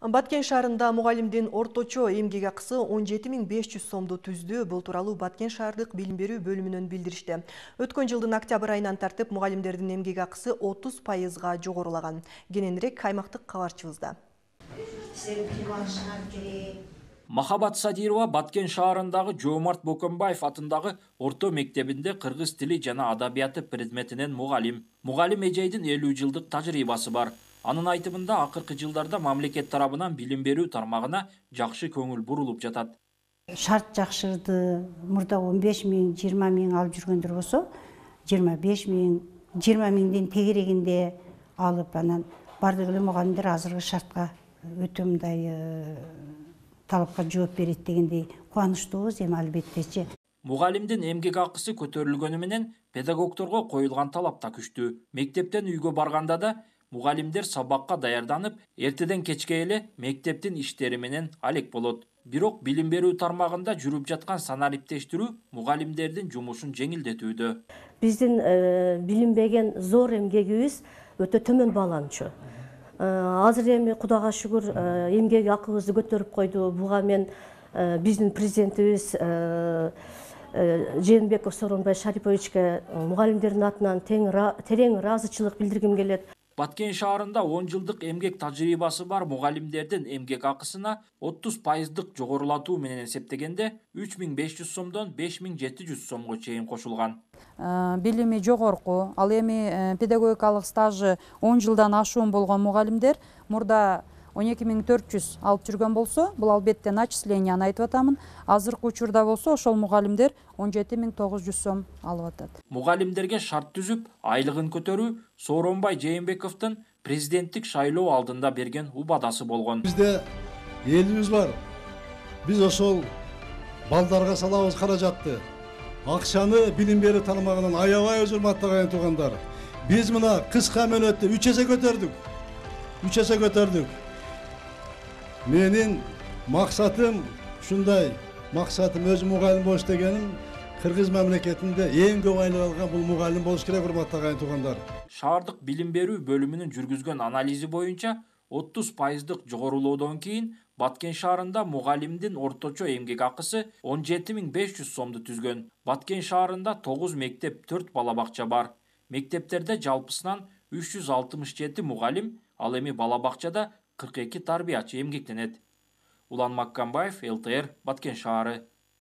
Баткен шаарында мугалимдин орточо эмгек акысы 17.500 сомду түздү. Бул тууралуу Баткен шаардык билим берүү бөлүмүнөн билдиришти. Өткөн жылдын октябрь айынан тартып мугалимдердин эмгек акысы 30%га жогорулаган. Кененирээк аймактык кабарчыбызда. Махабат Садирова Баткен шаарындагы Жоомарт Бокомбаев атындагы орто мектебинде кыргыз тили жана адабияты предметинен мугалим. Мугалим эжейдин 50 жылдык тажрыйбасы бар. Анын айтымында акыркы жылдарда мамлекет тарабынан билим берүү тармагына жакшы көңүл бурулуп жатат. Шарт жакшырды. Мурда 15 миң, 20 миң алып жүргөндөр болсо, 25 миң, 20 миңдин тегерегинде алып, анан бардык эле мугалимдер азыркы шартка өтө мындай талапка жооп берет дегендей кубанычтуубуз. Эми албеттечи. Мугалимдин эмгек акысы көтөрүлгөнү менен педагогдорго коюлган талап да күчтүү. Мектептен үйгө барганда да мугалимдер сабакка даярданып, эртеден кечке эле мектептин иштери менен алек болот. Бирок билим берүү тармагында жүрүп жаткан санариптештирүү мугалимдердин жумушун жеңилдетүүдө. Биздин билинбеген зор эмгегибиз өтө төмөн бааланчу. Азыр эми Кудайга шүгүр эмгек акыбызды көтөрүп койду. Буга мен биздин президентибиз Жээнбеков Сооронбай Шариповичке мугалимдердин атынан терең ыраазычылык билдиргим келет. Баткен шаарында 10 жылдык эмгек тажрыйбасы бар мугалимдердин эмгек акысына 30% жогорулатуу менен эсептегенде 3500 сомдон 5700 сомго чейин кошулган. Билими жогорку, ал эми педагогикалык стажы 10 жылдан ашуун болгон мугалимдер мурда 12400 алып жүргөн болсо, бул албетте начисленияны айтып атамын. Азыркы учурда болсо ошол мугалимдер 17900 сом алып атат. Мугалимдерге шарт түзүп, айлыгын көтөрүү Сооронбай Жээнбековдун президенттик шайлоо алдында берген убадасы болгон. Бизде элибиз бар. Биз ошол балдарга салабыз каражатты. Акчаны билим берүү тармагынан аябай урматтаган туугандар. Биз мына кыска мөөнөттө 3 эсе көтөрдүк. 3 эсе көтөрдүк. Менин максатым ушундай, максатым өзүм мугалим болуш дегеним, Кыргыз мамлекетинде эң көп айлык алган бул мугалим болуш керек, урматтаган туугандар. Шаардык билим берүү бөлүмүнүн жүргүзгөн анализи боюнча 30% жогорулоодон кийин Баткен шаарында мугалимдин орточо эмгек акысы 17500 сомду түзгөн. Баткен шаарында 9 мектеп, 4 бала бакча бар. Мектептерде жалпысынан 367 мугалим, ал эми бала бакчада 42 тарбиячы эмгектенет. Улан Маккамбаев, ЛТР, Баткен шаары.